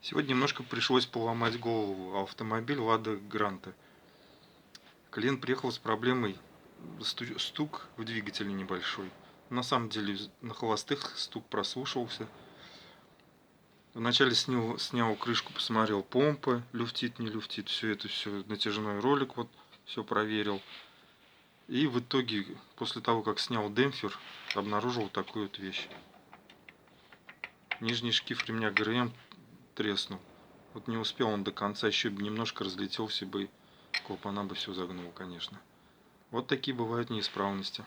Сегодня немножко пришлось поломать голову. Автомобиль Лада Гранта. Клиент приехал с проблемой стук в двигателе небольшой. На самом деле на холостых стук прослушивался. Вначале снял крышку, посмотрел помпа, люфтит, не люфтит, все натяжной ролик, вот все проверил. И в итоге, после того, как снял демпфер, обнаружил такую вот вещь. Нижний шкив ремня ГРМ треснул. Вот не успел он до конца, еще бы немножко разлетелся бы, клапана бы все загнул, конечно. Вот такие бывают неисправности.